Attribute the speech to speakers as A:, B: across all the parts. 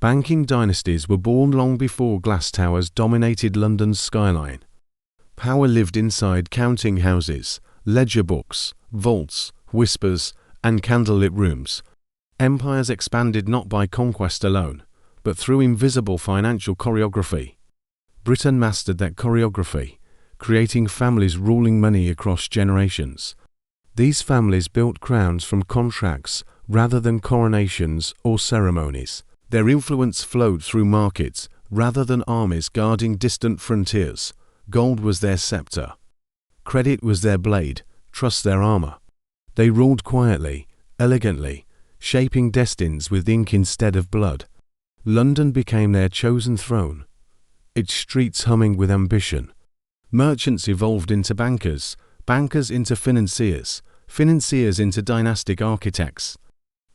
A: Banking dynasties were born long before glass towers dominated London's skyline. Power lived inside counting houses, ledger books, vaults, whispers, and candlelit rooms. Empires expanded not by conquest alone, but through invisible financial choreography. Britain mastered that choreography, creating families ruling money across generations. These families built crowns from contracts rather than coronations or ceremonies. Their influence flowed through markets rather than armies guarding distant frontiers. Gold was their scepter. Credit was their blade, trust their armor. They ruled quietly, elegantly, shaping destinies with ink instead of blood. London became their chosen throne, its streets humming with ambition. Merchants evolved into bankers, bankers into financiers, financiers into dynastic architects.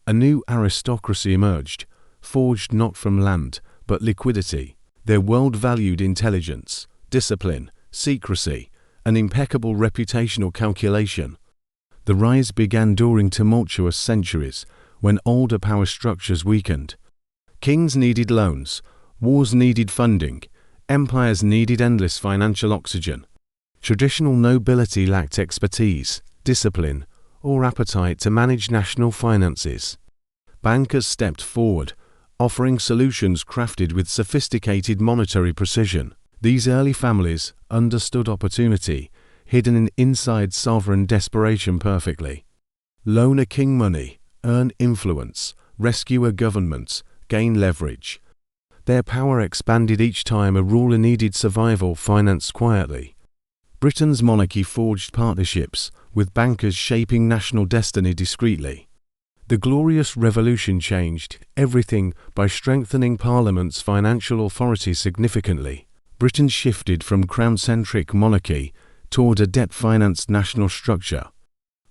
A: A new aristocracy emerged, forged not from land, but liquidity. Their world valued intelligence, discipline, secrecy, and impeccable reputational calculation. The rise began during tumultuous centuries, when older power structures weakened. Kings needed loans, wars needed funding, empires needed endless financial oxygen. Traditional nobility lacked expertise, discipline, or appetite to manage national finances. Bankers stepped forward, offering solutions crafted with sophisticated monetary precision. These early families understood opportunity, hidden in inside sovereign desperation perfectly. Loan a king money, earn influence, rescue a government, gain leverage. Their power expanded each time a ruler needed survival financed quietly. Britain's monarchy forged partnerships, with bankers shaping national destiny discreetly. The Glorious Revolution changed everything by strengthening Parliament's financial authority significantly. Britain shifted from crown-centric monarchy toward a debt-financed national structure.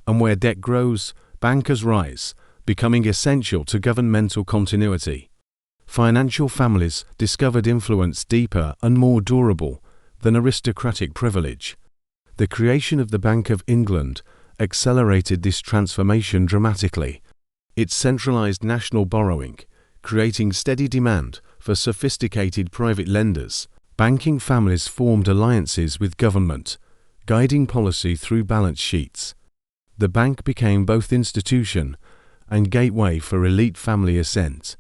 A: And where debt grows, bankers rise, becoming essential to governmental continuity. Financial families discovered influence deeper and more durable than aristocratic privilege. The creation of the Bank of England accelerated this transformation dramatically. It centralized national borrowing, creating steady demand for sophisticated private lenders. Banking families formed alliances with government, guiding policy through balance sheets. The bank became both institution and gateway for elite family ascent.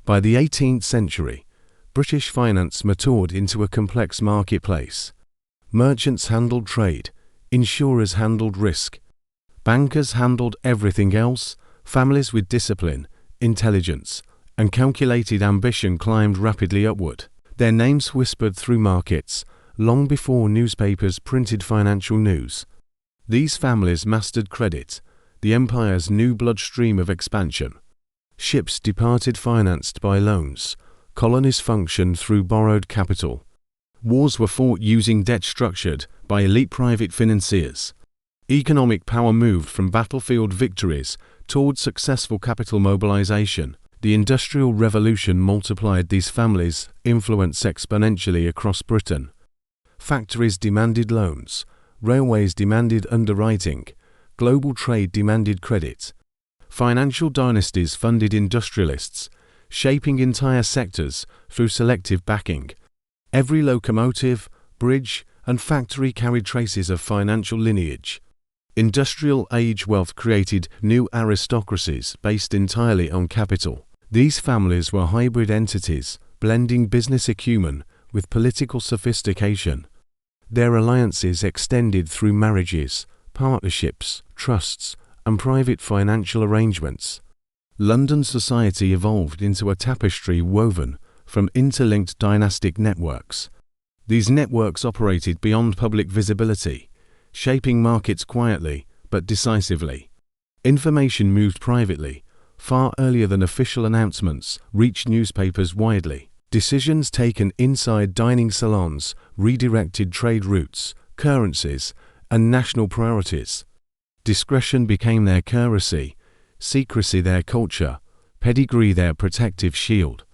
A: By the 18th century, British finance matured into a complex marketplace. Merchants handled trade, insurers handled risk. Bankers handled everything else. Families with discipline, intelligence, and calculated ambition climbed rapidly upward. Their names whispered through markets, long before newspapers printed financial news. These families mastered credit, the empire's new bloodstream of expansion. Ships departed financed by loans, colonies functioned through borrowed capital. Wars were fought using debt structured by elite private financiers. Economic power moved from battlefield victories toward successful capital mobilization. The Industrial Revolution multiplied these families' influence exponentially across Britain. Factories demanded loans, railways demanded underwriting, global trade demanded credit. Financial dynasties funded industrialists, shaping entire sectors through selective backing. Every locomotive, bridge, and factory carried traces of financial lineage. Industrial age wealth created new aristocracies based entirely on capital. These families were hybrid entities, blending business acumen with political sophistication. Their alliances extended through marriages, partnerships, trusts, and private financial arrangements. London society evolved into a tapestry woven from interlinked dynastic networks. These networks operated beyond public visibility, shaping markets quietly but decisively. Information moved privately, far earlier than official announcements reached newspapers widely. Decisions taken inside dining salons redirected trade routes, currencies, and national priorities. Discretion became their currency, secrecy their culture, pedigree their protective shield.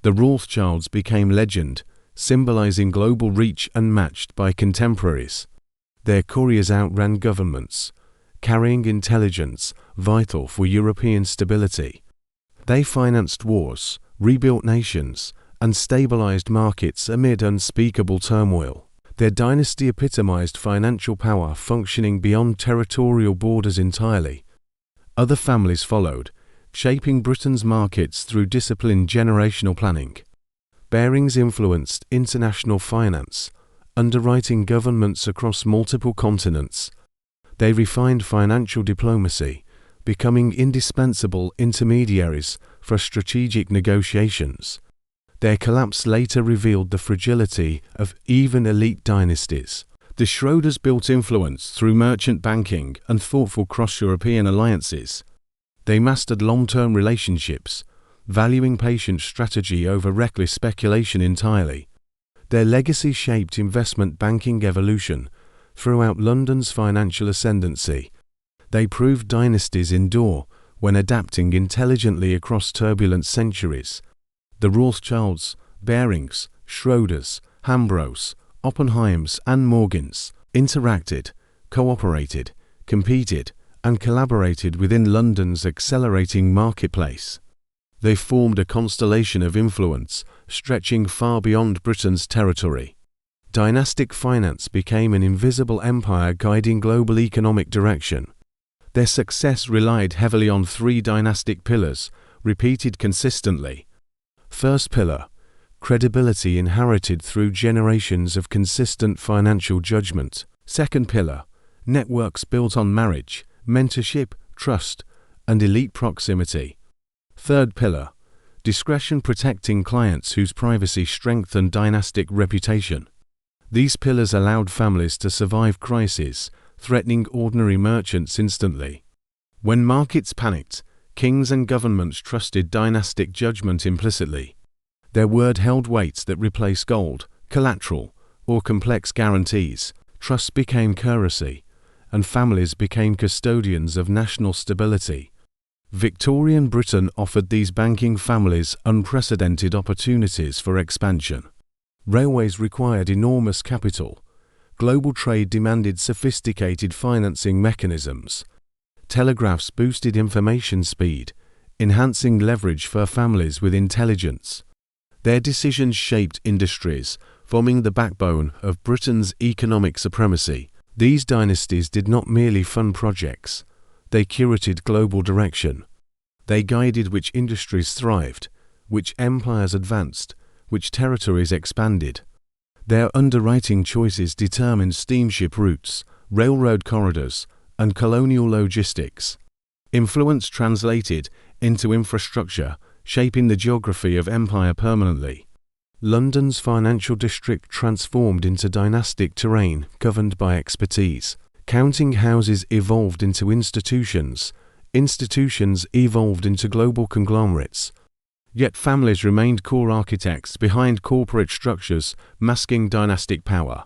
A: The Rothschilds became legend, symbolizing global reach unmatched by contemporaries. Their couriers outran governments, carrying intelligence vital for European stability. They financed wars, rebuilt nations, and stabilized markets amid unspeakable turmoil. Their dynasty epitomized financial power functioning beyond territorial borders entirely. Other families followed, shaping Britain's markets through disciplined generational planning. Barings influenced international finance, underwriting governments across multiple continents. They refined financial diplomacy, becoming indispensable intermediaries for strategic negotiations. Their collapse later revealed the fragility of even elite dynasties. The Schroders built influence through merchant banking and thoughtful cross-European alliances. They mastered long-term relationships, valuing patient strategy over reckless speculation entirely. Their legacy shaped investment banking evolution throughout London's financial ascendancy. They proved dynasties endure when adapting intelligently across turbulent centuries. The Rothschilds, Barings, Schroders, Hambros, Oppenheims, and Morgans interacted, cooperated, competed, and collaborated within London's accelerating marketplace. They formed a constellation of influence stretching far beyond Britain's territory. Dynastic finance became an invisible empire guiding global economic direction. Their success relied heavily on three dynastic pillars, repeated consistently. First pillar: credibility inherited through generations of consistent financial judgment. Second pillar: networks built on marriage, mentorship, trust, and elite proximity. Third pillar: discretion protecting clients whose privacy strengthened dynastic reputation. These pillars allowed families to survive crises, threatening ordinary merchants instantly. When markets panicked, kings and governments trusted dynastic judgment implicitly. Their word held weight that replaced gold, collateral, or complex guarantees. Trust became currency, and families became custodians of national stability. Victorian Britain offered these banking families unprecedented opportunities for expansion. Railways required enormous capital. Global trade demanded sophisticated financing mechanisms. Telegraphs boosted information speed, enhancing leverage for families with intelligence. Their decisions shaped industries, forming the backbone of Britain's economic supremacy. These dynasties did not merely fund projects. They curated global direction. They guided which industries thrived, which empires advanced, which territories expanded. Their underwriting choices determined steamship routes, railroad corridors, and colonial logistics. Influence translated into infrastructure, shaping the geography of empire permanently. London's financial district transformed into dynastic terrain governed by expertise. Counting houses evolved into institutions. Institutions evolved into global conglomerates. Yet families remained core architects behind corporate structures, masking dynastic power.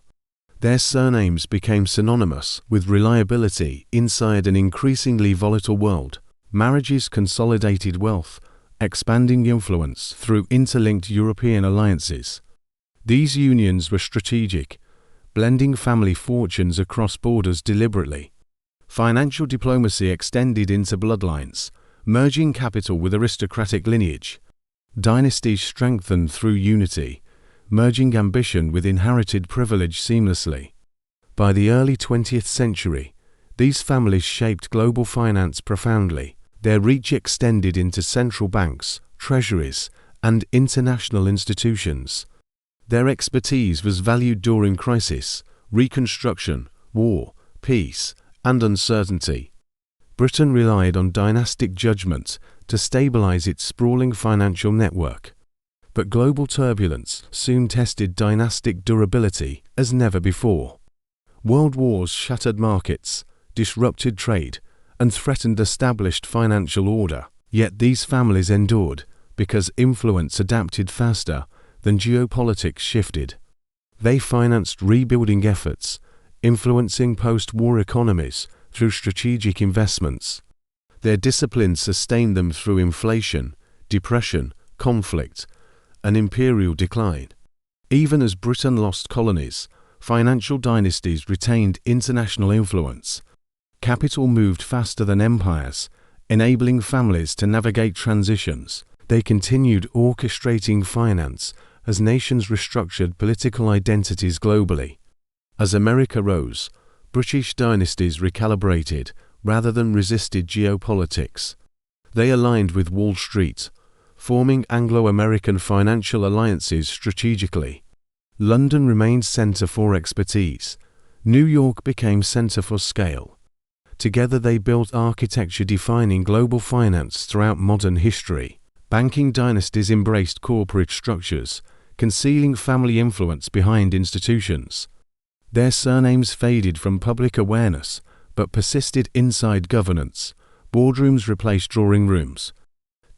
A: Their surnames became synonymous with reliability inside an increasingly volatile world. Marriages consolidated wealth, expanding influence through interlinked European alliances. These unions were strategic, blending family fortunes across borders deliberately. Financial diplomacy extended into bloodlines, merging capital with aristocratic lineage. Dynasties strengthened through unity, merging ambition with inherited privilege seamlessly. By the early 20th century, these families shaped global finance profoundly. Their reach extended into central banks, treasuries, and international institutions. Their expertise was valued during crisis, reconstruction, war, peace, and uncertainty. Britain relied on dynastic judgment to stabilize its sprawling financial network. But global turbulence soon tested dynastic durability as never before. World wars shattered markets, disrupted trade, and threatened established financial order. Yet these families endured because influence adapted faster than geopolitics shifted. They financed rebuilding efforts, influencing post-war economies through strategic investments. Their discipline sustained them through inflation, depression, conflict, and imperial decline. Even as Britain lost colonies, financial dynasties retained international influence. Capital moved faster than empires, enabling families to navigate transitions. They continued orchestrating finance as nations restructured political identities globally. As America rose, British dynasties recalibrated rather than resisted geopolitics. They aligned with Wall Street, forming Anglo-American financial alliances strategically. London remained centre for expertise. New York became centre for scale. Together they built architecture defining global finance throughout modern history. Banking dynasties embraced corporate structures, concealing family influence behind institutions. Their surnames faded from public awareness, but persisted inside governance. Boardrooms replaced drawing rooms.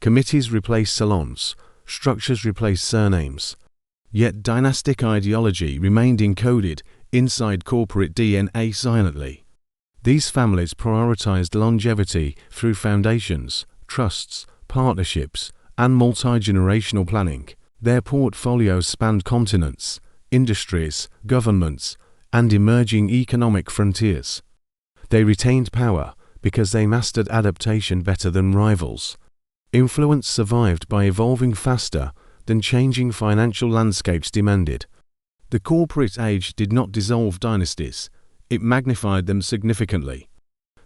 A: Committees replaced salons. Structures replaced surnames. Yet dynastic ideology remained encoded inside corporate DNA silently. These families prioritized longevity through foundations, trusts, partnerships, and multi-generational planning. Their portfolios spanned continents, industries, governments, and emerging economic frontiers. They retained power because they mastered adaptation better than rivals. Influence survived by evolving faster than changing financial landscapes demanded. The corporate age did not dissolve dynasties, it magnified them significantly.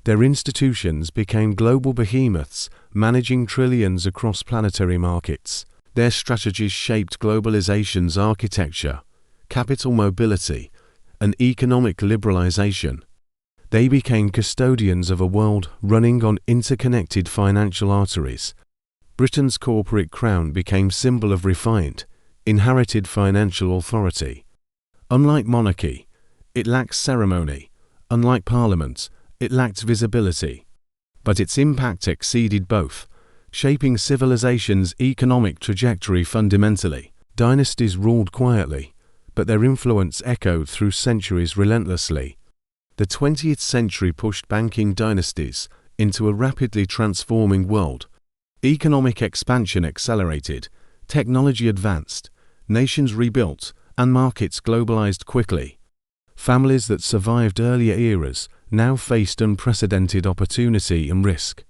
A: Their institutions became global behemoths, managing trillions across planetary markets. Their strategies shaped globalization's architecture, capital mobility, and economic liberalization. They became custodians of a world running on interconnected financial arteries. Britain's corporate crown became symbol of refined, inherited financial authority. Unlike monarchy, it lacked ceremony. Unlike parliament, it lacked visibility. But its impact exceeded both, shaping civilization's economic trajectory fundamentally. Dynasties ruled quietly, but their influence echoed through centuries relentlessly. The 20th century pushed banking dynasties into a rapidly transforming world. Economic expansion accelerated, technology advanced, nations rebuilt, and markets globalized quickly. Families that survived earlier eras now faced unprecedented opportunity and risk.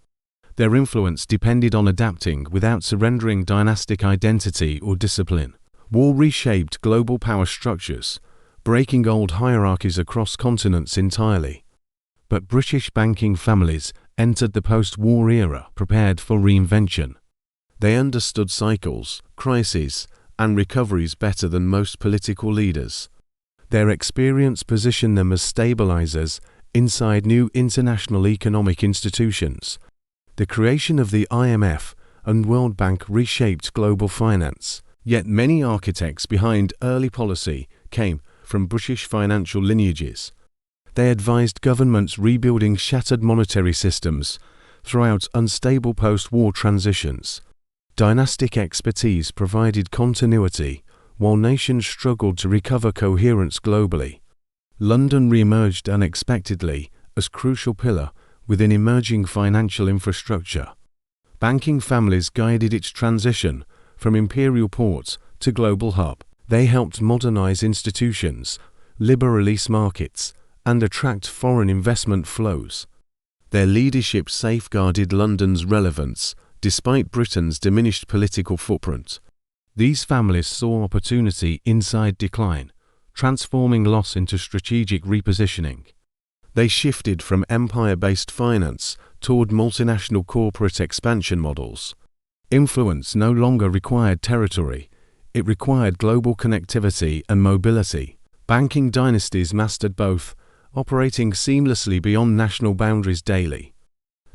A: Their influence depended on adapting without surrendering dynastic identity or discipline. War reshaped global power structures, breaking old hierarchies across continents entirely. But British banking families entered the post-war era prepared for reinvention. They understood cycles, crises, and recoveries better than most political leaders. Their experience positioned them as stabilizers inside new international economic institutions. The creation of the IMF and World Bank reshaped global finance. Yet many architects behind early policy came from British financial lineages. They advised governments rebuilding shattered monetary systems throughout unstable post-war transitions. Dynastic expertise provided continuity, while nations struggled to recover coherence globally. London re-emerged unexpectedly as crucial pillar within emerging financial infrastructure. Banking families guided its transition from imperial port to global hub. They helped modernize institutions, liberalize markets, and attract foreign investment flows. Their leadership safeguarded London's relevance despite Britain's diminished political footprint. These families saw opportunity inside decline, transforming loss into strategic repositioning. They shifted from empire-based finance toward multinational corporate expansion models. Influence no longer required territory, it required global connectivity and mobility. Banking dynasties mastered both, operating seamlessly beyond national boundaries daily.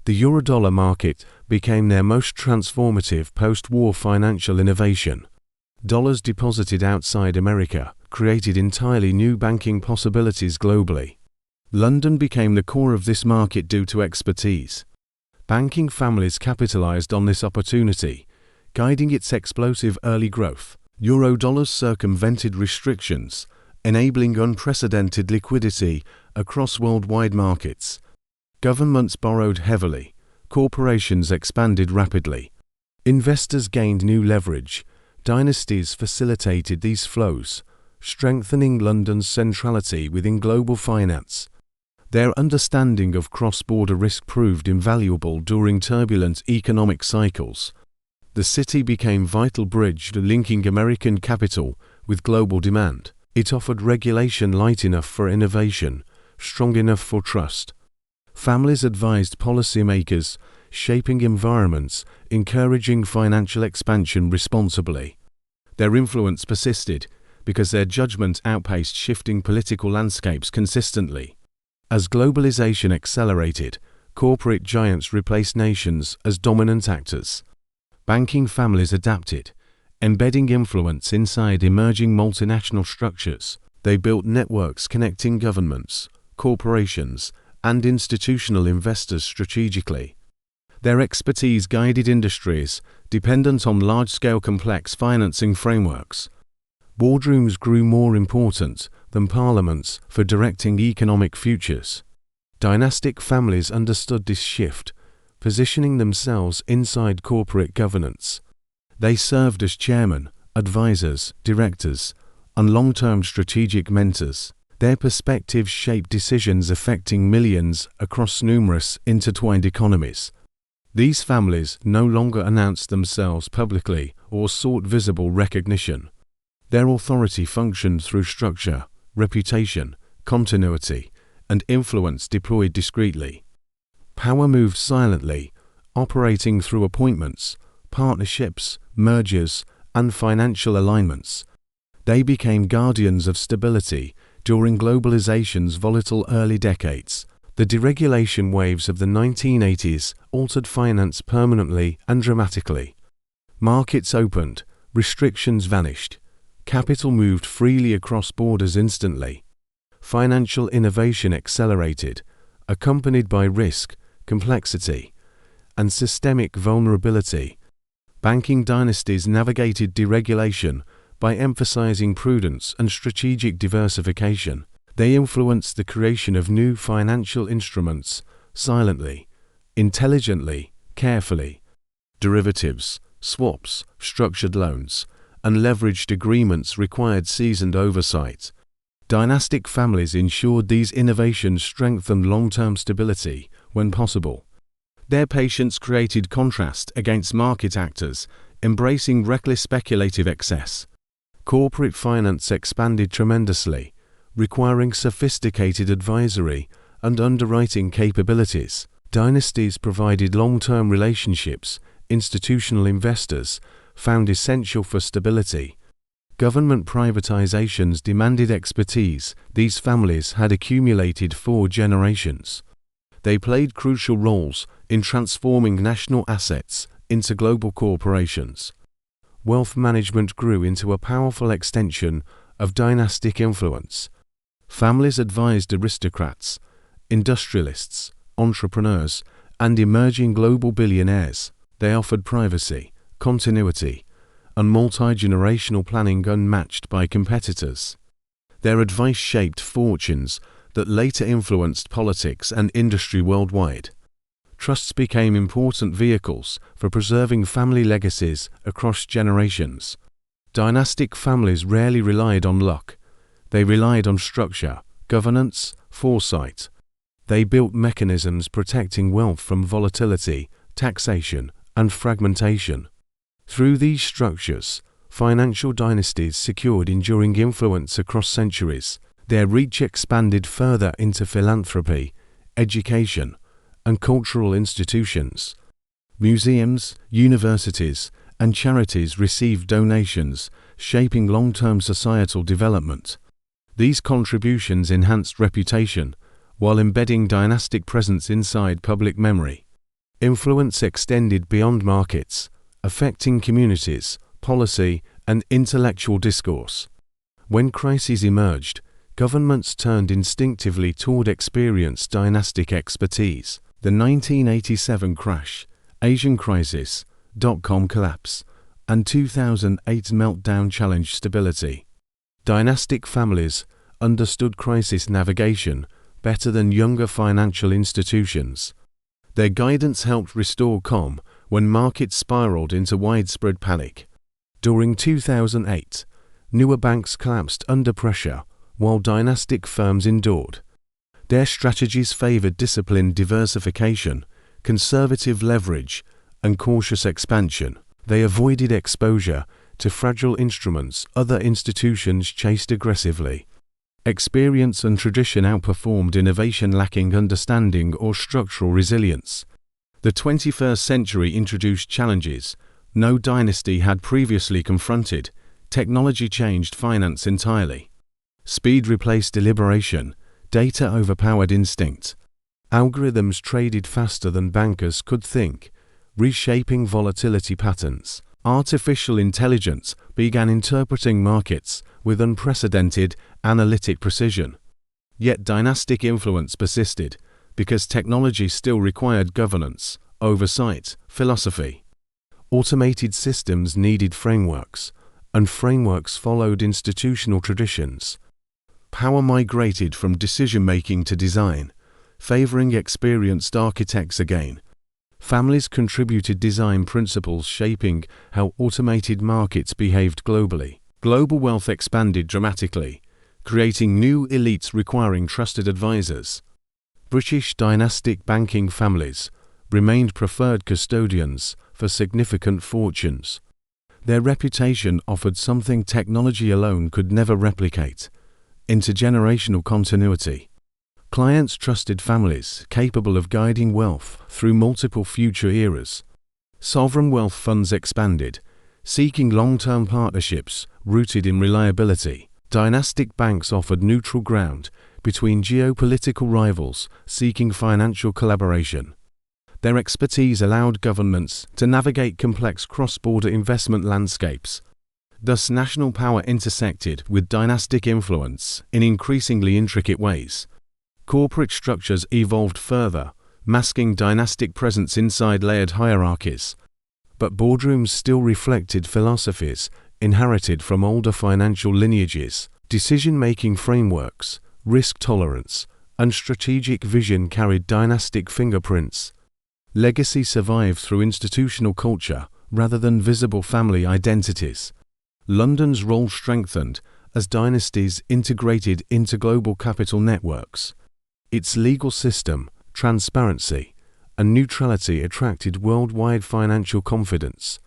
A: The eurodollar market became their most transformative post-war financial innovation. Dollars deposited outside America created entirely new banking possibilities globally. London became the core of this market due to expertise. Banking families capitalized on this opportunity, guiding its explosive early growth. Eurodollars circumvented restrictions, enabling unprecedented liquidity across worldwide markets. Governments borrowed heavily, corporations expanded rapidly. Investors gained new leverage. Dynasties facilitated these flows, strengthening London's centrality within global finance. Their understanding of cross-border risk proved invaluable during turbulent economic cycles. The city became a vital bridge linking American capital with global demand. It offered regulation light enough for innovation, strong enough for trust. Families advised policymakers, shaping environments, encouraging financial expansion responsibly. Their influence persisted because their judgment outpaced shifting political landscapes consistently. As globalization accelerated, corporate giants replaced nations as dominant actors. Banking families adapted, embedding influence inside emerging multinational structures. They built networks connecting governments, corporations, and institutional investors strategically. Their expertise guided industries dependent on large-scale complex financing frameworks. Boardrooms grew more important than parliaments for directing economic futures. Dynastic families understood this shift, positioning themselves inside corporate governance. They served as chairmen, advisors, directors, and long-term strategic mentors. Their perspectives shaped decisions affecting millions across numerous intertwined economies. These families no longer announced themselves publicly or sought visible recognition. Their authority functioned through structure, reputation, continuity, and influence deployed discreetly. Power moved silently, operating through appointments, partnerships, mergers, and financial alignments. They became guardians of stability during globalization's volatile early decades. The deregulation waves of the 1980s altered finance permanently and dramatically. Markets opened, restrictions vanished, capital moved freely across borders instantly. Financial innovation accelerated, accompanied by risk, complexity, and systemic vulnerability. Banking dynasties navigated deregulation by emphasizing prudence and strategic diversification. They influenced the creation of new financial instruments silently, intelligently, carefully. Derivatives, swaps, structured loans, and leveraged agreements required seasoned oversight. Dynastic families ensured these innovations strengthened long-term stability when possible. Their patience created contrast against market actors, embracing reckless speculative excess. Corporate finance expanded tremendously, requiring sophisticated advisory and underwriting capabilities. Dynasties provided long-term relationships institutional investors found essential for stability. Government privatizations demanded expertise these families had accumulated for generations. They played crucial roles in transforming national assets into global corporations. Wealth management grew into a powerful extension of dynastic influence. Families advised aristocrats, industrialists, entrepreneurs, and emerging global billionaires. They offered privacy, continuity, and multi-generational planning unmatched by competitors. Their advice shaped fortunes that later influenced politics and industry worldwide. Trusts became important vehicles for preserving family legacies across generations. Dynastic families rarely relied on luck. They relied on structure, governance, foresight. They built mechanisms protecting wealth from volatility, taxation, and fragmentation. Through these structures, financial dynasties secured enduring influence across centuries. Their reach expanded further into philanthropy, education, and cultural institutions. Museums, universities, and charities received donations, shaping long-term societal development. These contributions enhanced reputation, while embedding dynastic presence inside public memory. Influence extended beyond markets, affecting communities, policy, and intellectual discourse. When crises emerged, governments turned instinctively toward experienced dynastic expertise. The 1987 crash, Asian crisis, dot-com collapse, and 2008 meltdown challenged stability. Dynastic families understood crisis navigation better than younger financial institutions. Their guidance helped restore calm when markets spiraled into widespread panic. During 2008, newer banks collapsed under pressure, while dynastic firms endured. Their strategies favored disciplined diversification, conservative leverage, and cautious expansion. They avoided exposure to fragile instruments other institutions chased aggressively. Experience and tradition outperformed innovation, lacking understanding or structural resilience. The 21st century introduced challenges no dynasty had previously confronted. Technology changed finance entirely. Speed replaced deliberation, data overpowered instinct. Algorithms traded faster than bankers could think, reshaping volatility patterns. Artificial intelligence began interpreting markets with unprecedented analytic precision. Yet dynastic influence persisted because technology still required governance, oversight, philosophy. Automated systems needed frameworks, and frameworks followed institutional traditions. Power migrated from decision-making to design, favoring experienced architects again. Families contributed design principles shaping how automated markets behaved globally. Global wealth expanded dramatically, creating new elites requiring trusted advisors. British dynastic banking families remained preferred custodians for significant fortunes. Their reputation offered something technology alone could never replicate: intergenerational continuity. Clients trusted families capable of guiding wealth through multiple future eras. Sovereign wealth funds expanded, seeking long-term partnerships rooted in reliability. Dynastic banks offered neutral ground between geopolitical rivals seeking financial collaboration. Their expertise allowed governments to navigate complex cross-border investment landscapes. Thus, national power intersected with dynastic influence in increasingly intricate ways. Corporate structures evolved further, masking dynastic presence inside layered hierarchies. But boardrooms still reflected philosophies inherited from older financial lineages. Decision-making frameworks, risk tolerance, and strategic vision carried dynastic fingerprints. Legacy survived through institutional culture rather than visible family identities. London's role strengthened as dynasties integrated into global capital networks. Its legal system, transparency, and neutrality attracted worldwide financial confidence.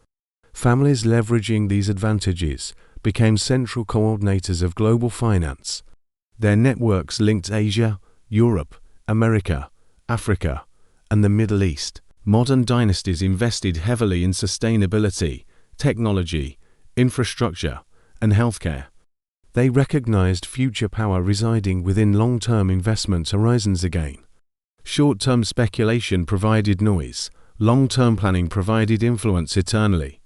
A: Families leveraging these advantages became central coordinators of global finance. Their networks linked Asia, Europe, America, Africa, and the Middle East. Modern dynasties invested heavily in sustainability, technology, infrastructure, and healthcare. They recognized future power residing within long-term investment horizons again. Short-term speculation provided noise, long-term planning provided influence eternally.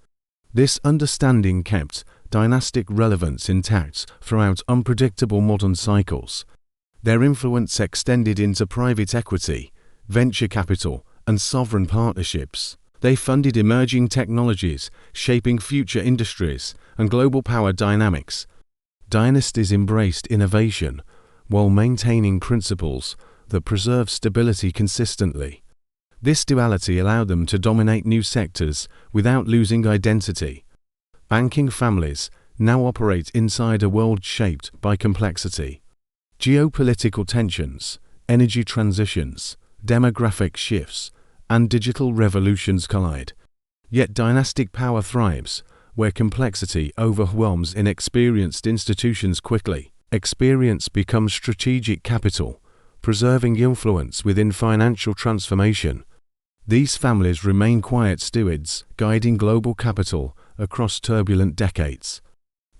A: This understanding kept dynastic relevance intact throughout unpredictable modern cycles. Their influence extended into private equity, venture capital, and sovereign partnerships. They funded emerging technologies, shaping future industries and global power dynamics. Dynasties embraced innovation while maintaining principles that preserve stability consistently. This duality allowed them to dominate new sectors without losing identity. Banking families now operate inside a world shaped by complexity. Geopolitical tensions, energy transitions, demographic shifts, and digital revolutions collide. Yet dynastic power thrives where complexity overwhelms inexperienced institutions quickly. Experience becomes strategic capital, preserving influence within financial transformation. These families remain quiet stewards, guiding global capital across turbulent decades.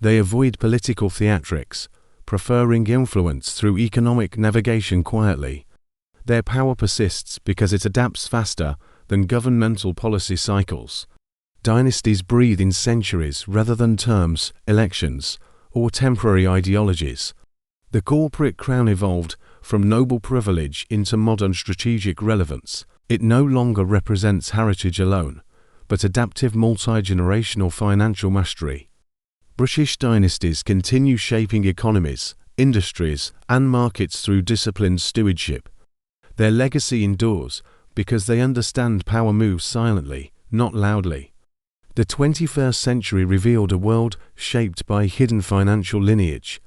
A: They avoid political theatrics, preferring influence through economic navigation quietly. Their power persists because it adapts faster than governmental policy cycles. Dynasties breathe in centuries rather than terms, elections, or temporary ideologies. The corporate crown evolved from noble privilege into modern strategic relevance. It no longer represents heritage alone, but adaptive multi-generational financial mastery. British dynasties continue shaping economies, industries, and markets through disciplined stewardship. Their legacy endures because they understand power moves silently, not loudly. The 21st century revealed a world shaped by hidden financial lineage.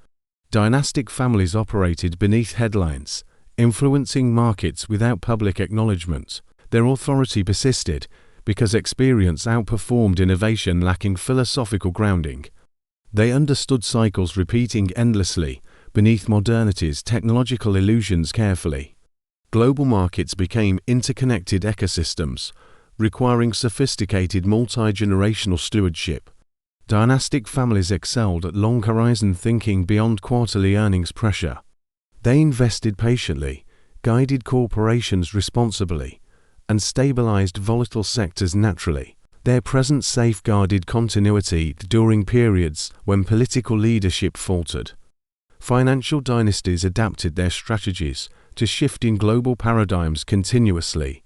A: Dynastic families operated beneath headlines, influencing markets without public acknowledgement. Their authority persisted because experience outperformed innovation lacking philosophical grounding. They understood cycles repeating endlessly beneath modernity's technological illusions carefully. Global markets became interconnected ecosystems, requiring sophisticated multi-generational stewardship. Dynastic families excelled at long-horizon thinking beyond quarterly earnings pressure. They invested patiently, guided corporations responsibly, and stabilized volatile sectors naturally. Their presence safeguarded continuity during periods when political leadership faltered. Financial dynasties adapted their strategies to shifting global paradigms continuously.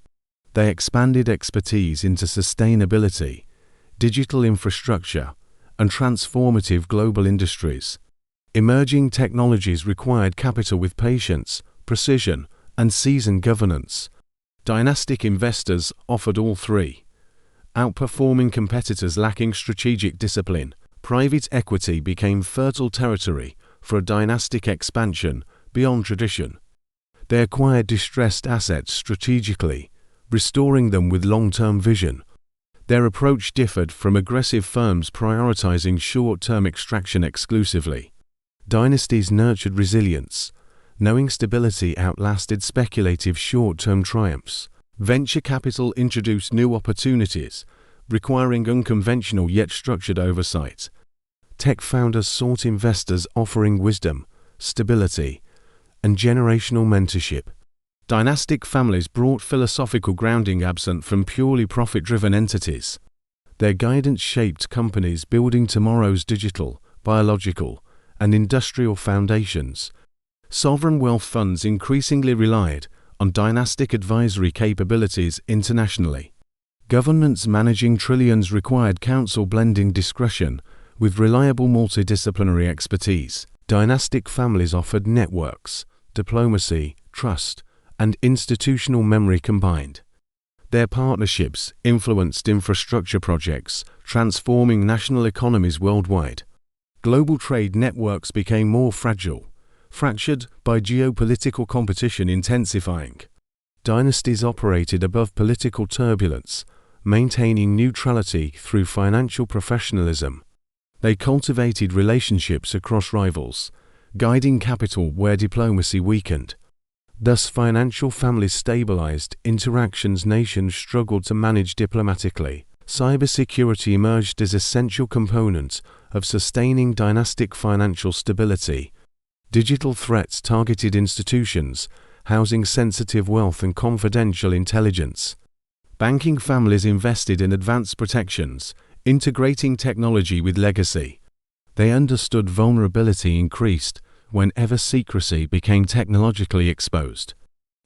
A: They expanded expertise into sustainability, digital infrastructure, and transformative global industries. Emerging technologies required capital with patience, precision, and seasoned governance. Dynastic investors offered all three. Outperforming competitors lacking strategic discipline, private equity became fertile territory for a dynastic expansion beyond tradition. They acquired distressed assets strategically, restoring them with long-term vision. Their approach differed from aggressive firms prioritizing short-term extraction exclusively. Dynasties nurtured resilience, knowing stability outlasted speculative short-term triumphs. Venture capital introduced new opportunities, requiring unconventional yet structured oversight. Tech founders sought investors offering wisdom, stability, and generational mentorship. Dynastic families brought philosophical grounding absent from purely profit-driven entities. Their guidance shaped companies building tomorrow's digital, biological, and industrial foundations. Sovereign wealth funds increasingly relied on dynastic advisory capabilities internationally. Governments managing trillions required counsel blending discretion with reliable multidisciplinary expertise. Dynastic families offered networks, diplomacy, trust, and institutional memory combined. Their partnerships influenced infrastructure projects, transforming national economies worldwide. Global trade networks became more fragile, fractured by geopolitical competition intensifying. Dynasties operated above political turbulence, maintaining neutrality through financial professionalism. They cultivated relationships across rivals, guiding capital where diplomacy weakened. Thus, financial families stabilized interactions nations struggled to manage diplomatically. Cybersecurity emerged as essential component of sustaining dynastic financial stability. Digital threats targeted institutions, housing sensitive wealth and confidential intelligence. Banking families invested in advanced protections, integrating technology with legacy. They understood vulnerability increased whenever secrecy became technologically exposed.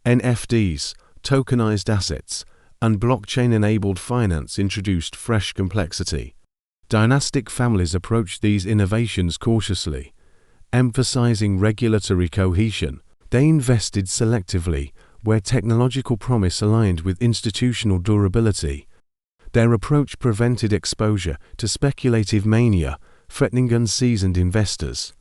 A: NFTs, tokenized assets, and blockchain-enabled finance introduced fresh complexity. Dynastic families approached these innovations cautiously, emphasizing regulatory cohesion. They invested selectively where technological promise aligned with institutional durability. Their approach prevented exposure to speculative mania, threatening unseasoned investors.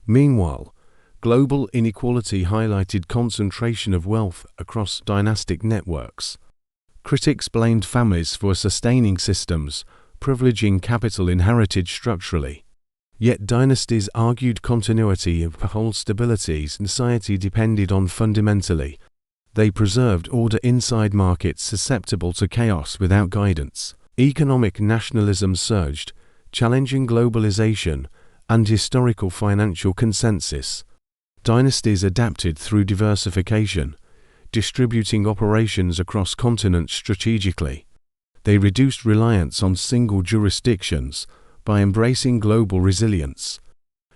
A: Meanwhile, global inequality highlighted concentration of wealth across dynastic networks. Critics blamed families for sustaining systems, privileging capital inherited structurally. Yet dynasties argued continuity of whole stability society depended on fundamentally. They preserved order inside markets susceptible to chaos without guidance. Economic nationalism surged, challenging globalization and historical financial consensus. Dynasties adapted through diversification, distributing operations across continents strategically. They reduced reliance on single jurisdictions by embracing global resilience.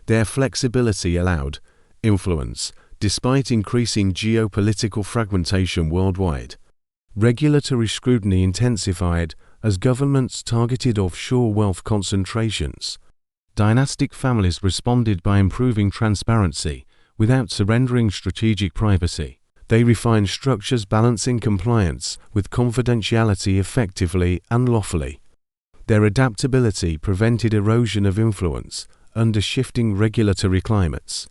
A: Their flexibility allowed influence, despite increasing geopolitical fragmentation worldwide. Regulatory scrutiny intensified as governments targeted offshore wealth concentrations. Dynastic families responded by improving transparency without surrendering strategic privacy. They refined structures balancing compliance with confidentiality effectively and lawfully. Their adaptability prevented erosion of influence under shifting regulatory climates.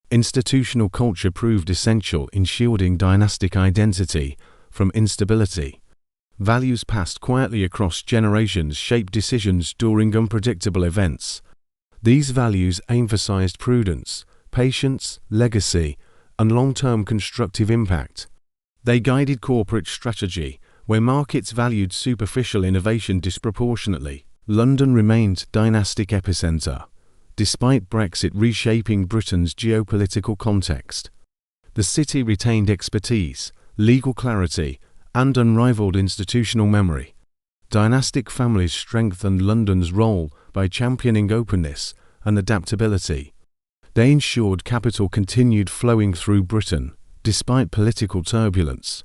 A: Institutional culture proved essential in shielding dynastic identity from instability. Values passed quietly across generations shape decisions during unpredictable events. These values emphasized prudence, patience, legacy, and long-term constructive impact. They guided corporate strategy, where markets valued superficial innovation disproportionately. London remained dynastic epicenter, despite Brexit reshaping Britain's geopolitical context. The city retained expertise, legal clarity, and unrivaled institutional memory. Dynastic families strengthened London's role by championing openness and adaptability. They ensured capital continued flowing through Britain, despite political turbulence.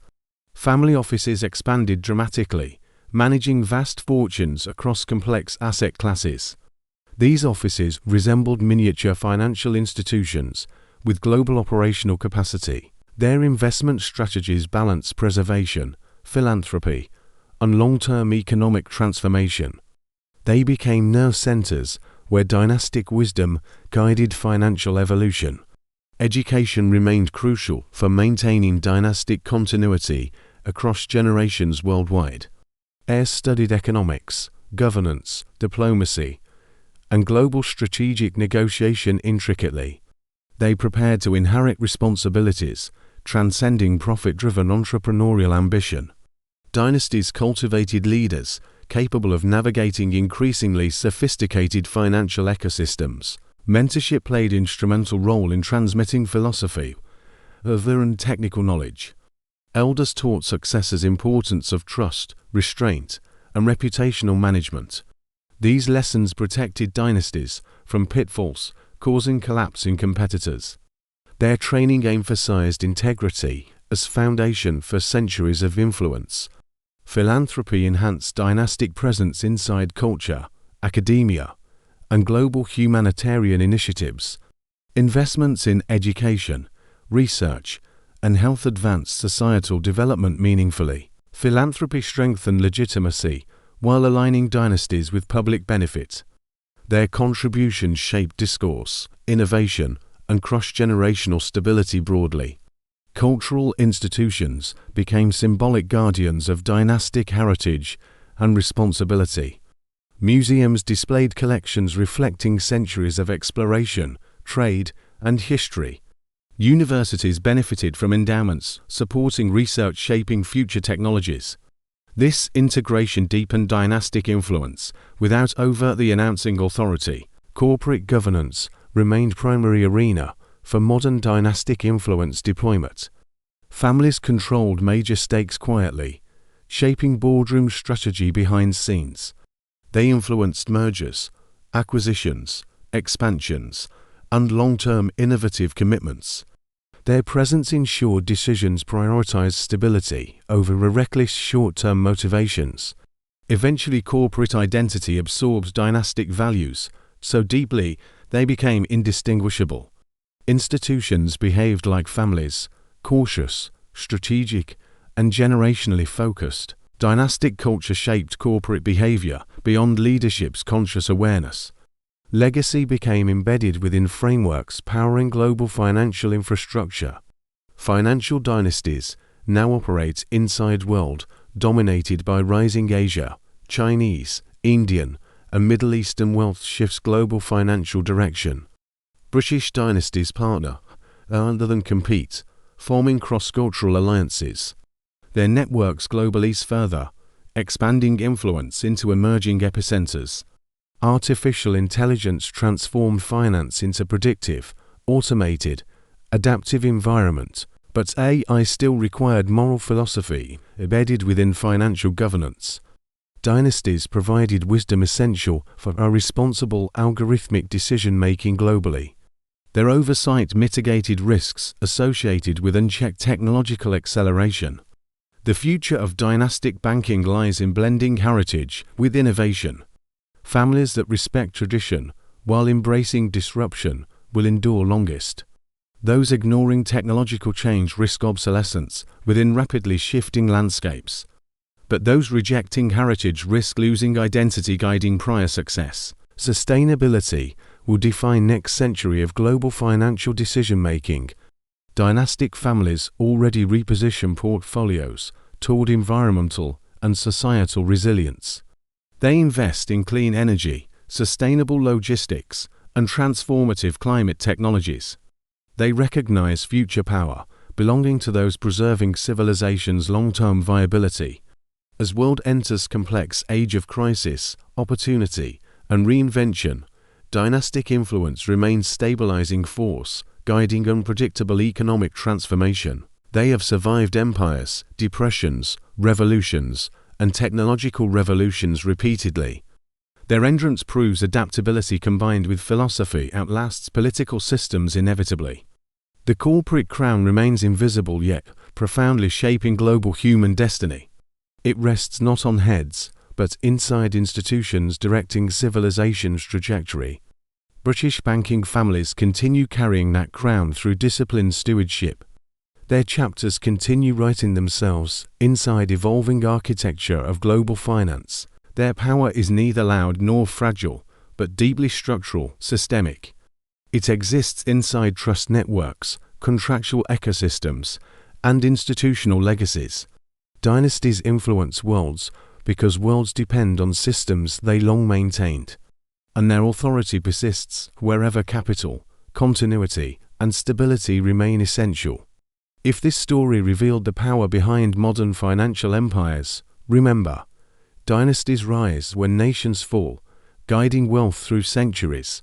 A: Family offices expanded dramatically, managing vast fortunes across complex asset classes. These offices resembled miniature financial institutions with global operational capacity. Their investment strategies balanced preservation, philanthropy, and long-term economic transformation. They became nerve centers where dynastic wisdom guided financial evolution. Education remained crucial for maintaining dynastic continuity across generations worldwide. Heirs studied economics, governance, diplomacy, and global strategic negotiation intricately. They prepared to inherit responsibilities, transcending profit-driven entrepreneurial ambition. Dynasties cultivated leaders capable of navigating increasingly sophisticated financial ecosystems. Mentorship played an instrumental role in transmitting philosophy, and technical knowledge. Elders taught successors importance of trust, restraint, and reputational management. These lessons protected dynasties from pitfalls causing collapse in competitors. Their training emphasized integrity as foundation for centuries of influence. Philanthropy enhanced dynastic presence inside culture, academia, and global humanitarian initiatives. Investments in education, research, and health advanced societal development meaningfully. Philanthropy strengthened legitimacy while aligning dynasties with public benefit. Their contributions shaped discourse, innovation, and cross-generational stability broadly. Cultural institutions became symbolic guardians of dynastic heritage and responsibility. Museums displayed collections reflecting centuries of exploration, trade, and history. Universities benefited from endowments supporting research shaping future technologies. This integration deepened dynastic influence without overtly announcing authority. Corporate governance remained primary arena for modern dynastic influence deployment. Families controlled major stakes quietly, shaping boardroom strategy behind scenes. They influenced mergers, acquisitions, expansions, and long-term innovative commitments. Their presence ensured decisions prioritized stability over reckless short-term motivations. Eventually, corporate identity absorbed dynastic values so deeply they became indistinguishable. Institutions behaved like families, cautious, strategic, and generationally focused. Dynastic culture shaped corporate behavior beyond leadership's conscious awareness. Legacy became embedded within frameworks powering global financial infrastructure. Financial dynasties now operate inside world dominated by rising Asia, Chinese, Indian, and Middle Eastern wealth shifts global financial direction. British dynasties partner rather than compete, forming cross-cultural alliances. Their networks globalize further, expanding influence into emerging epicenters. Artificial intelligence transformed finance into predictive, automated, adaptive environment, but AI still required moral philosophy embedded within financial governance. Dynasties provided wisdom essential for a responsible algorithmic decision-making globally. Their oversight mitigated risks associated with unchecked technological acceleration. The future of dynastic banking lies in blending heritage with innovation. Families that respect tradition while embracing disruption will endure longest. Those ignoring technological change risk obsolescence within rapidly shifting landscapes. But those rejecting heritage risk losing identity guiding prior success. Sustainability will define next century of global financial decision-making. Dynastic families already reposition portfolios toward environmental and societal resilience. They invest in clean energy, sustainable logistics, and transformative climate technologies. They recognize future power belonging to those preserving civilization's long-term viability. As world enters complex age of crisis, opportunity, and reinvention, dynastic influence remains stabilizing force, guiding unpredictable economic transformation. They have survived empires, depressions, revolutions, and technological revolutions repeatedly. Their entrance proves adaptability combined with philosophy outlasts political systems inevitably. The corporate crown remains invisible yet profoundly shaping global human destiny. It rests not on heads, but inside institutions directing civilization's trajectory. British banking families continue carrying that crown through disciplined stewardship. Their chapters continue writing themselves inside evolving architecture of global finance. Their power is neither loud nor fragile, but deeply structural, systemic. It exists inside trust networks, contractual ecosystems, and institutional legacies. Dynasties influence worlds because worlds depend on systems they long maintained, and their authority persists wherever capital, continuity, and stability remain essential. If this story revealed the power behind modern financial empires, remember, dynasties rise when nations fall, guiding wealth through centuries.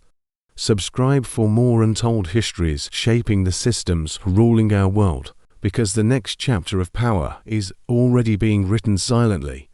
A: Subscribe for more untold histories shaping the systems ruling our world, because the next chapter of power is already being written silently,